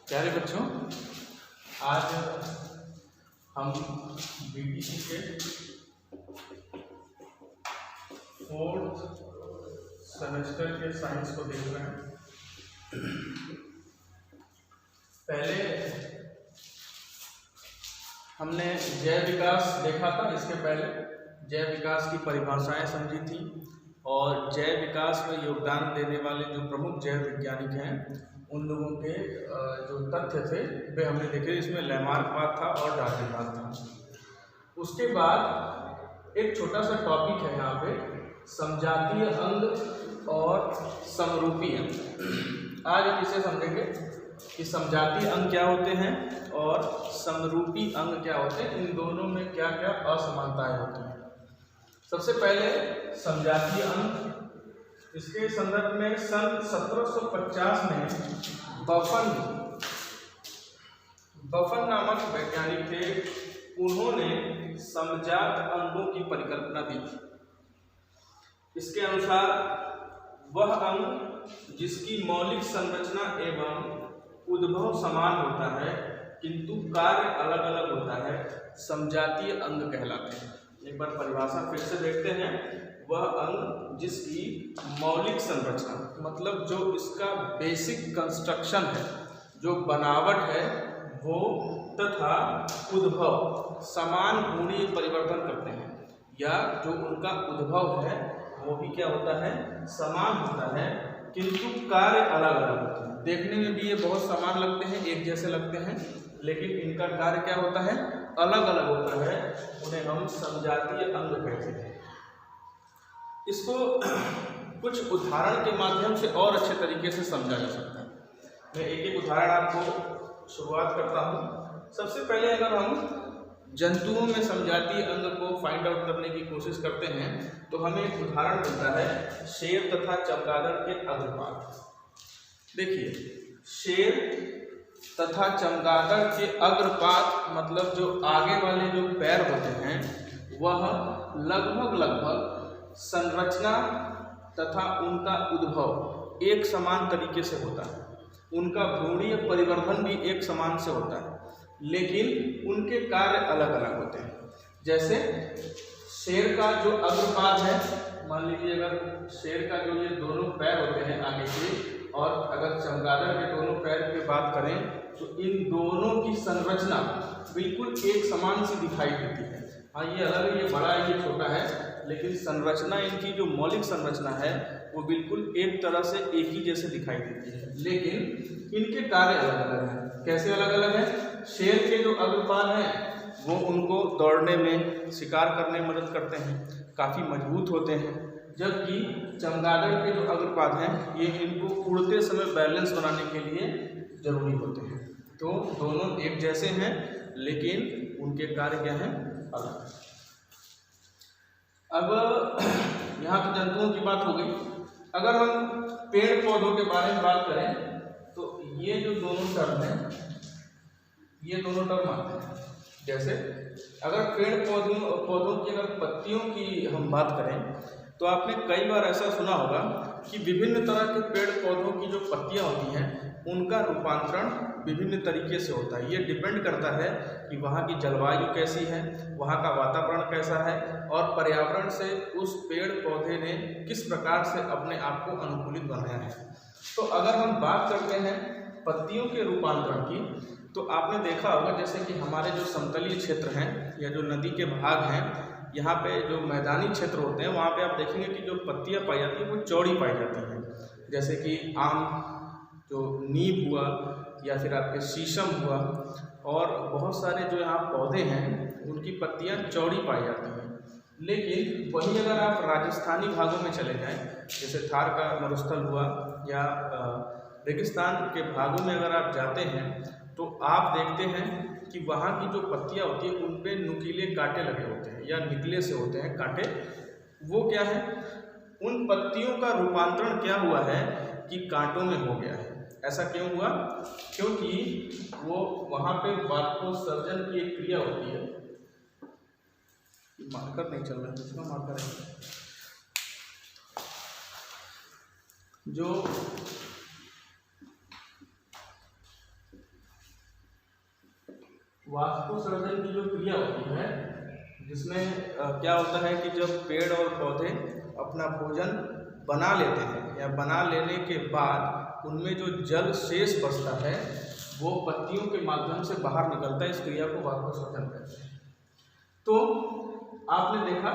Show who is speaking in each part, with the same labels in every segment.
Speaker 1: प्यारे बच्चों, आज हम बीटीसी के 4th सेमेस्टर के साइंस को देख रहे हैं। पहले हमने जैव विकास देखा था। इसके पहले जैव विकास की परिभाषाएं समझी थी और जैव विकास में योगदान देने वाले जो प्रमुख जैव वैज्ञानिक हैं उन लोगों के जो तथ्य थे वे हमने देखे। इसमें लैमार्कवाद था और डार्विनवाद था। उसके बाद एक छोटा सा टॉपिक है यहाँ पे, समजातीय अंग और समरूपी अंग। आज इसे समझेंगे कि समजातीय अंग क्या होते हैं और समरूपी अंग क्या होते हैं, इन दोनों में क्या क्या असमानताएं होती हैं। सबसे पहले समजातीय अंग, इसके संदर्भ में सन 1750 में बफन नामक वैज्ञानिक थे। उन्होंने समजात अंगों की परिकल्पना दी थी। इसके अनुसार वह अंग जिसकी मौलिक संरचना एवं उद्भव समान होता है किंतु कार्य अलग अलग होता है, समजातीय अंग कहलाते हैं। एक बार परिभाषा फिर से देखते हैं। वह अंग जिसकी मौलिक संरचना मतलब जो इसका बेसिक कंस्ट्रक्शन है, जो बनावट है वो तथा उद्भव समान गुणीय परिवर्तन करते हैं, या जो उनका उद्भव है वो भी क्या होता है, समान होता है किंतु कार्य अलग अलग होते हैं। देखने में भी ये बहुत समान लगते हैं, एक जैसे लगते हैं, लेकिन इनका कार्य क्या होता है, अलग अलग होता है। उन्हें हम समजातीय अंग कहते हैं। इसको कुछ उदाहरण के माध्यम से और अच्छे तरीके से समझा जा सकता है। मैं एक एक उदाहरण आपको शुरुआत करता हूँ। सबसे पहले अगर हम जंतुओं में समजातीय अंग को फाइंड आउट करने की कोशिश करते हैं तो हमें एक उदाहरण मिलता है शेर तथा चमगादड़ के अग्रपात। देखिए, शेर तथा चमगादड़ के अग्रपात मतलब जो आगे वाले जो पैर होते हैं वह लगभग संरचना तथा उनका उद्भव एक समान तरीके से होता है। उनका भ्रूणीय परिवर्धन भी एक समान से होता है, लेकिन उनके कार्य अलग अलग होते हैं। जैसे शेर का जो अग्रपाद है, मान लीजिए अगर शेर का जो ये दोनों पैर होते हैं आगे के, और अगर चमगादड़ के दोनों पैर की बात करें तो इन दोनों की संरचना बिल्कुल एक समान सी दिखाई देती है। हाँ, ये अलग है, ये बड़ा है, ये छोटा है, लेकिन संरचना इनकी जो मौलिक संरचना है वो बिल्कुल एक तरह से एक ही जैसे दिखाई देती है, लेकिन इनके कार्य अलग अलग हैं। कैसे अलग अलग हैं? शेर के जो अग्रपाद हैं वो उनको दौड़ने में, शिकार करने में मदद करते हैं, काफ़ी मजबूत होते हैं, जबकि चमगादड़ के जो अग्रपाद हैं ये इनको उड़ते समय बैलेंस बनाने के लिए जरूरी होते हैं। तो दोनों एक जैसे हैं लेकिन उनके कार्य क्या हैं, अलग। अब यहाँ तो जंतुओं की बात हो गई। अगर हम पेड़ पौधों के बारे में बात करें तो ये जो दोनों टर्म हैं, ये दोनों टर्म आते हैं। जैसे अगर पेड़ पौधों की अगर पत्तियों की हम बात करें तो आपने कई बार ऐसा सुना होगा कि विभिन्न तरह के पेड़ पौधों की जो पत्तियां होती हैं उनका रूपांतरण विभिन्न तरीके से होता है। ये डिपेंड करता है कि वहाँ की जलवायु कैसी है, वहाँ का वातावरण कैसा है और पर्यावरण से उस पेड़ पौधे ने किस प्रकार से अपने आप को अनुकूलित बनाया है। तो अगर हम बात करते हैं पत्तियों के रूपांतरण की तो आपने देखा होगा जैसे कि हमारे जो समतलीय क्षेत्र हैं या जो नदी के भाग हैं, यहाँ पे जो मैदानी क्षेत्र होते हैं वहाँ पे आप देखेंगे कि जो पत्तियाँ पाई जाती हैं वो चौड़ी पाई जाती हैं। जैसे कि आम, जो नीम हुआ, या फिर आपके शीशम हुआ, और बहुत सारे जो यहाँ पौधे हैं उनकी पत्तियाँ चौड़ी पाई जाती हैं। लेकिन वहीं अगर आप राजस्थानी भागों में चले जाएं, जैसे थार का मरुस्थल हुआ या रेगिस्तान के भागों में अगर आप जाते हैं तो आप देखते हैं कि वहाँ की जो पत्तियाँ होती हैं उन पे नुकीले कांटे लगे होते हैं या निकले से होते हैं कांटे। वो क्या है, उन पत्तियों का रूपांतरण क्या हुआ है कि कांटों में हो गया है। ऐसा क्यों हुआ? क्योंकि वो वहाँ पे वाष्पोत्सर्जन की एक क्रिया होती है। मार्कर नहीं चल रहा है, दूसरा मार्कर है जो वाष्पोत्सर्जन की जो क्रिया होती है, जिसमें क्या होता है कि जब पेड़ और पौधे अपना भोजन बना लेते हैं या बना लेने के बाद उनमें जो जल शेष बचता है वो पत्तियों के माध्यम से बाहर निकलता है। इस क्रिया को वाष्पोत्सर्जन कहते हैं। तो आपने देखा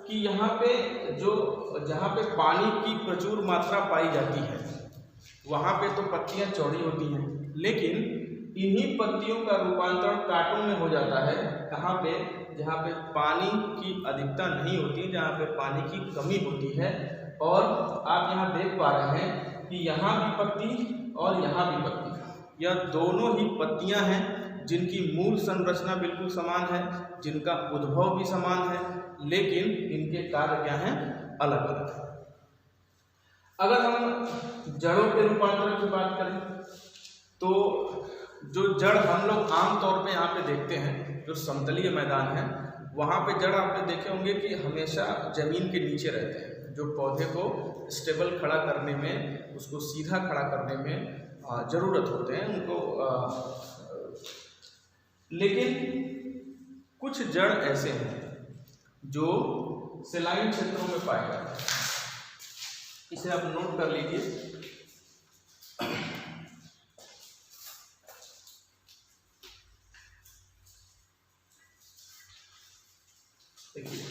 Speaker 1: कि यहाँ पे जहाँ पे पानी की प्रचुर मात्रा पाई जाती है वहाँ पे तो पत्तियाँ चौड़ी होती हैं, लेकिन इन्हीं पत्तियों का रूपांतरण कांटों में हो जाता है। कहाँ पे? जहाँ पे पानी की अधिकता नहीं होती, जहाँ पे पानी की कमी होती है। और आप यहाँ देख पा रहे हैं कि यहाँ भी पत्ती और यहाँ भी पत्ती, यह दोनों ही पत्तियाँ हैं जिनकी मूल संरचना बिल्कुल समान है, जिनका उद्भव भी समान है, लेकिन इनके कार्य क्या हैं? अलग अलग है। अगर हम जड़ों के रूपांतरण की बात करें तो जो जड़ हम लोग आमतौर पे यहाँ पे देखते हैं, जो समतलीय मैदान है वहाँ पे जड़ आपने देखे होंगे कि हमेशा जमीन के नीचे रहते हैं, जो पौधे को स्टेबल खड़ा करने में, उसको सीधा खड़ा करने में ज़रूरत होते हैं उनको। लेकिन कुछ जड़ ऐसे हैं जो सेलाइन क्षेत्रों में पाए जाते हैं। इसे आप नोट कर लीजिए। देखिए,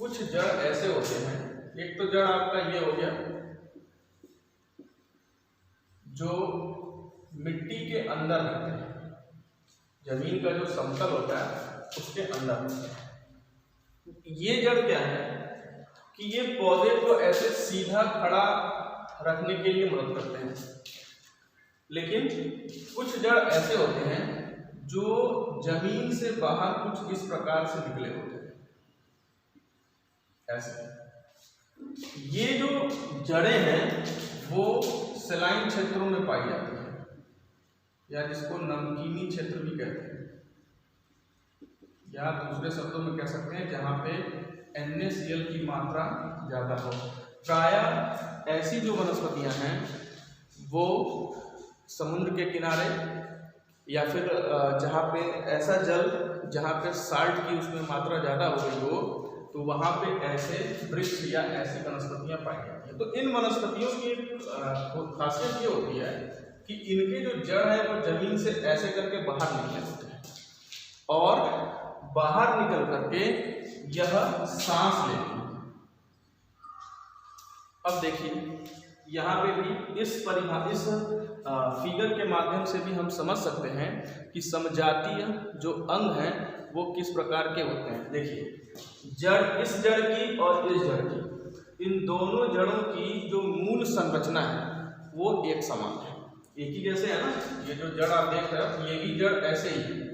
Speaker 1: कुछ जड़ ऐसे होते हैं, एक तो जड़ आपका ये हो गया जो मिट्टी के अंदर रहते हैं, जमीन का जो समतल होता है उसके अंदर। ये जड़ क्या है कि ये पौधे को ऐसे सीधा खड़ा रखने के लिए मदद करते हैं। लेकिन कुछ जड़ ऐसे होते हैं जो जमीन से बाहर कुछ इस प्रकार से निकले होते हैं, ऐसे। ये जो जड़ें हैं वो सेलाइन क्षेत्रों में पाई जाती हैं, या जिसको नमकीनी क्षेत्र भी कहते हैं, या दूसरे शब्दों में कह सकते हैं जहाँ पे NaCl की मात्रा ज़्यादा हो। प्रायः ऐसी जो वनस्पतियाँ हैं वो समुद्र के किनारे या फिर जहाँ पे ऐसा जल जहाँ पे साल्ट की उसमें मात्रा ज़्यादा हो गई हो, तो वहाँ पे ऐसे वृक्ष या ऐसी वनस्पतियाँ पाई जाती हैं। तो इन वनस्पतियों की खासियत ये होती है कि इनके जो जड़ है वो जमीन से ऐसे करके बाहर निकले होते हैं, और बाहर निकल करके यह सांस लेती है। अब देखिए, यहाँ पे भी इस फिगर के माध्यम से भी हम समझ सकते हैं कि समजातीय जो अंग हैं वो किस प्रकार के होते हैं। देखिए, जड़, इस जड़ की और इस जड़ की, इन दोनों जड़ों की जो मूल संरचना है वो एक समान है, एक ही जैसे है ना। ये जो जड़ आप देख रहे हो ये भी जड़ ऐसे ही है।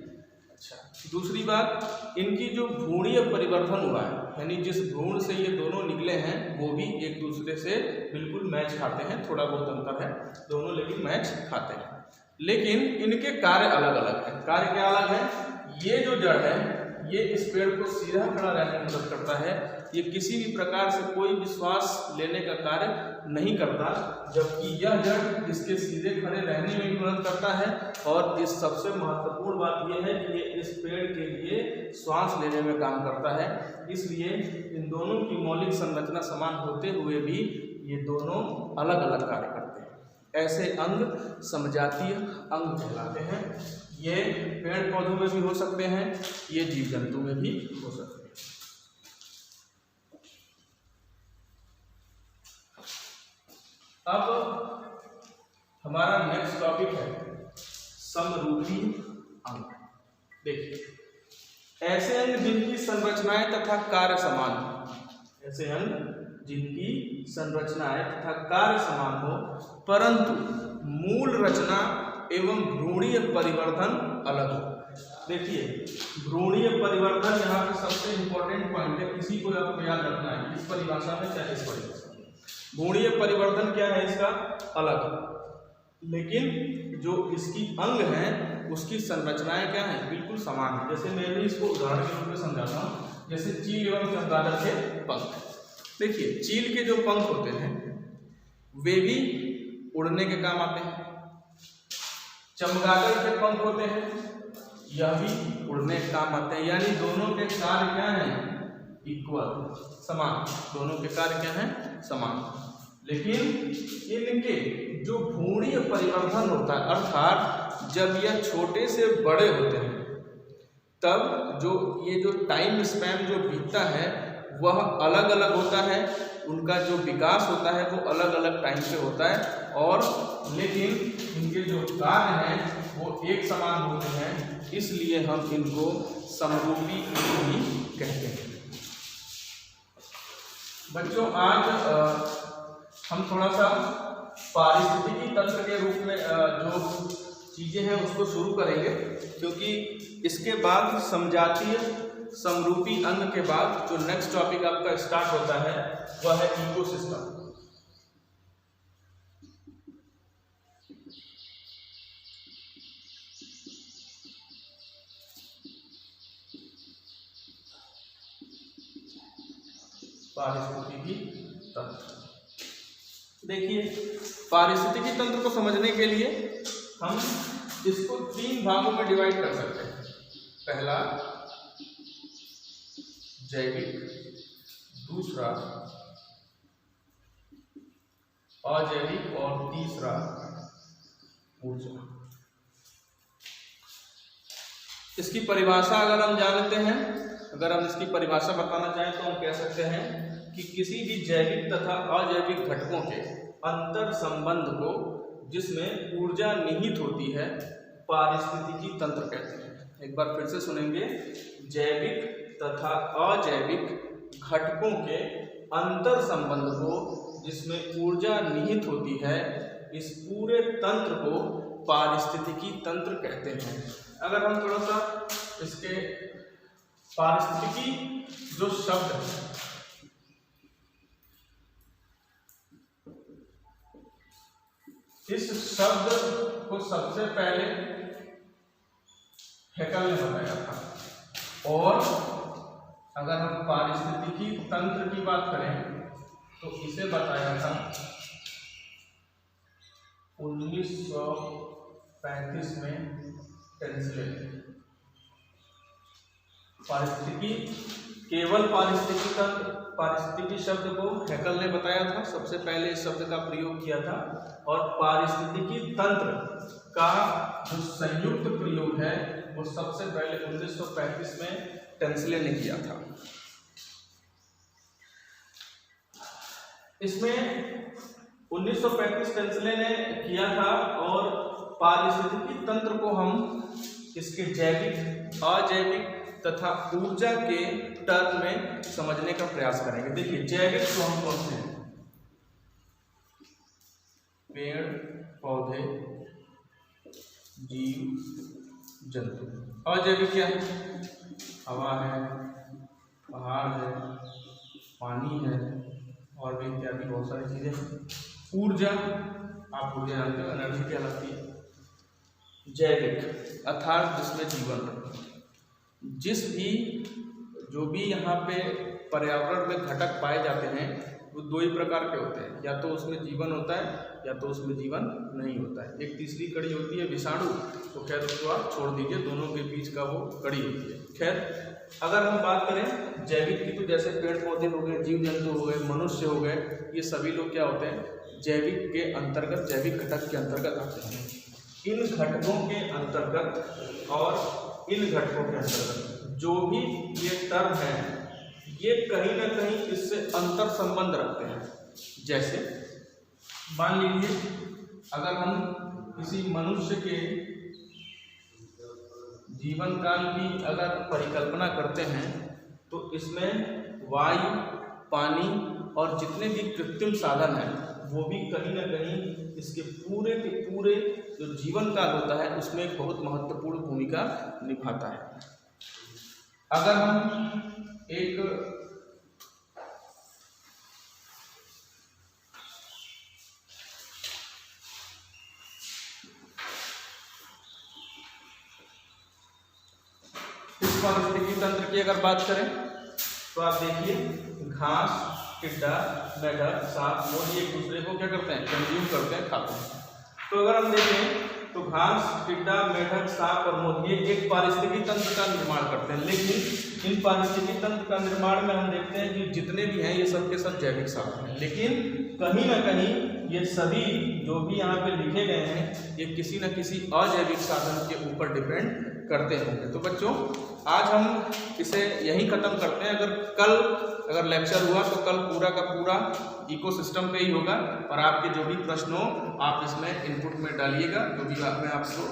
Speaker 1: अच्छा, दूसरी बात, इनकी जो भ्रूणीय परिवर्धन हुआ है, यानी जिस भ्रूण से ये दोनों निकले हैं वो भी एक दूसरे से बिल्कुल मैच खाते हैं। थोड़ा बहुत अंतर है दोनों, लेकिन मैच खाते हैं। लेकिन इनके कार्य अलग अलग हैं। कार्य क्या अलग है? ये जो जड़ है ये इस पेड़ को सीधा खड़ा रहने में मदद करता है। ये किसी भी प्रकार से कोई भी श्वास लेने का कार्य नहीं करता, जबकि यह जड़ इसके सीधे खड़े रहने में भी मदद करता है। और इस सबसे महत्वपूर्ण बात यह है कि ये इस पेड़ के लिए श्वास लेने में काम करता है। इसलिए इन दोनों की मौलिक संरचना समान होते हुए भी ये दोनों अलग अलग कार्य करते हैं। ऐसे अंग समजातीय अंग कहलाते हैं। ये पेड़ पौधों में भी हो सकते हैं, ये जीव जंतु में भी हो सकते हैं। अब हमारा नेक्स्ट टॉपिक है समरूपी अंग। देखिए, ऐसे अंग जिनकी संरचनाएं तथा कार्य समान हो, ऐसे अंग जिनकी संरचनाएं तथा कार्य समान हो, परंतु मूल रचना एवं भ्रूणीय परिवर्धन अलग हो। देखिए, भ्रूणीय परिवर्धन यहाँ पे सबसे इंपॉर्टेंट पॉइंट है, इसी को आपको याद रखना है, इस परिभाषा में चाहे इस परिभाषा में। भ्रूणीय परिवर्धन क्या है? इसका अलग, लेकिन जो इसकी अंग है उसकी संरचनाएं क्या है? बिल्कुल समान है। जैसे मैं भी इसको उदाहरण के रूप में समझाता हूँ, जैसे चील एवं चमगादड़ के पंख। देखिए, चील के जो पंख होते हैं वे भी उड़ने के काम आते हैं। चमगादड़ के पंख होते हैं यह भी उड़ने के काम आते हैं। यानी दोनों के कार्य क्या हैं? इक्वल, समान। दोनों के कार्य क्या हैं? समान। लेकिन इनके जो भ्रूणीय परिवर्धन होता है, अर्थात जब यह छोटे से बड़े होते हैं तब जो टाइम स्पैन जो बीतता है वह अलग अलग होता है। उनका जो विकास होता है वो अलग अलग टाइम पे होता है, और लेकिन इनके जो कार्य हैं वो एक समान होते हैं, इसलिए हम इनको समरूपी भी कहते हैं। बच्चों, आज हम थोड़ा सा पारिस्थितिकी तंत्र के रूप में जो चीजें हैं उसको शुरू करेंगे, क्योंकि इसके बाद समजातीय समरूपी अंग के बाद जो नेक्स्ट टॉपिक आपका स्टार्ट होता है वह है इकोसिस्टम। पारिस्थितिकी तंत्र। देखिए, पारिस्थितिकी तंत्र को समझने के लिए हम इसको 3 भागों में डिवाइड कर सकते हैं। पहला जैविक, दूसरा अजैविक और तीसरा ऊर्जा। इसकी परिभाषा अगर हम जानते हैं, अगर हम इसकी परिभाषा बताना चाहें तो हम कह सकते हैं कि किसी भी जैविक तथा अजैविक घटकों के अंतर संबंध को जिसमें ऊर्जा निहित होती है पारिस्थितिकी तंत्र कहते हैं। एक बार फिर से सुनेंगे, जैविक तथा अजैविक घटकों के अंतर संबंध को जिसमें ऊर्जा निहित होती है, इस पूरे तंत्र को पारिस्थितिकी तंत्र कहते हैं। अगर हम थोड़ा सा इसके पारिस्थितिकी जो शब्द है, इस शब्द को सबसे पहले हैकल ने बताया था, और अगर हम पारिस्थितिकी तंत्र की बात करें तो इसे बताया था 1935 में टेंसले ने। पारिस्थितिकी, केवल पारिस्थितिकी तंत्र, पारिस्थितिकी शब्द को हैकल ने बताया था, सबसे पहले इस शब्द का प्रयोग किया था, और पारिस्थितिकी तंत्र का जो संयुक्त प्रयोग है वो सबसे पहले 1935 में टेंसले ने किया था। इसमें 1935 टेंसले ने किया था, और पारिस्थितिकी तंत्र को हम इसके जैविक, अजैविक तथा ऊर्जा के टर्म में समझने का प्रयास करेंगे। देखिए, जैविक तो हम कौन से हैं? पेड़ पौधे, जीव जंतु। अजैविक क्या है? हवा है, पहाड़ है, पानी है, और भी इत्यादि बहुत सारी चीजें हैं। ऊर्जा, आप ऊर्जा जानते हो, एनर्जी कहलाती है। जैविक अर्थात जिसमें जीवन है। जो भी यहाँ पे पर्यावरण में घटक पाए जाते हैं वो 2 ही प्रकार के होते हैं, या तो उसमें जीवन होता है या तो उसमें जीवन नहीं होता है। एक तीसरी कड़ी होती है विषाणु, तो खैर उसको आप छोड़ दीजिए, दोनों के बीच का वो कड़ी होती है। खैर, अगर हम बात करें जैविक की, तो जैसे पेड़ पौधे हो गए, जीव जंतु हो गए, मनुष्य हो गए, ये सभी लोग क्या होते हैं? जैविक के अंतर्गत, जैविक घटक के अंतर्गत आते हैं। इन घटकों के अंतर्गत और इन घटकों के अंतर्गत जो भी ये टर्म है, ये कहीं ना कहीं इससे अंतर संबंध रखते हैं। जैसे मान लीजिए, अगर हम किसी मनुष्य के जीवन काल की अगर परिकल्पना करते हैं तो इसमें वायु, पानी और जितने भी कृत्रिम साधन हैं वो भी कहीं ना कहीं इसके पूरे के पूरे जो जीवन काल होता है उसमें एक बहुत महत्वपूर्ण भूमिका निभाता है। अगर हम एक इस पारिस्थितिकी तंत्र की अगर बात करें तो आप देखिए, घास, टिड्डा, मेढक, सांप, मोर, ये एक दूसरे को क्या करते हैं? कंज्यूम करते हैं, खाते हैं। तो अगर हम देखें तो घास, टिड्डा, मेढक, सांप और मोर ये एक पारिस्थितिकी तंत्र का निर्माण करते हैं, लेकिन इन पारिस्थितिकी तंत्र का निर्माण में हम देखते हैं कि जितने भी हैं ये सब के सब जैविक साधन हैं, लेकिन कहीं ना कहीं ये सभी जो भी यहाँ पे लिखे गए हैं ये किसी न किसी अजैविक साधन के ऊपर डिपेंड करते होंगे। तो बच्चों आज हम इसे यहीं ख़त्म करते हैं। अगर लेक्चर हुआ तो कल पूरा का पूरा इकोसिस्टम पे ही होगा, और आपके जो भी प्रश्न हो आप इसमें इनपुट में डालिएगा, जो भी मैं आपको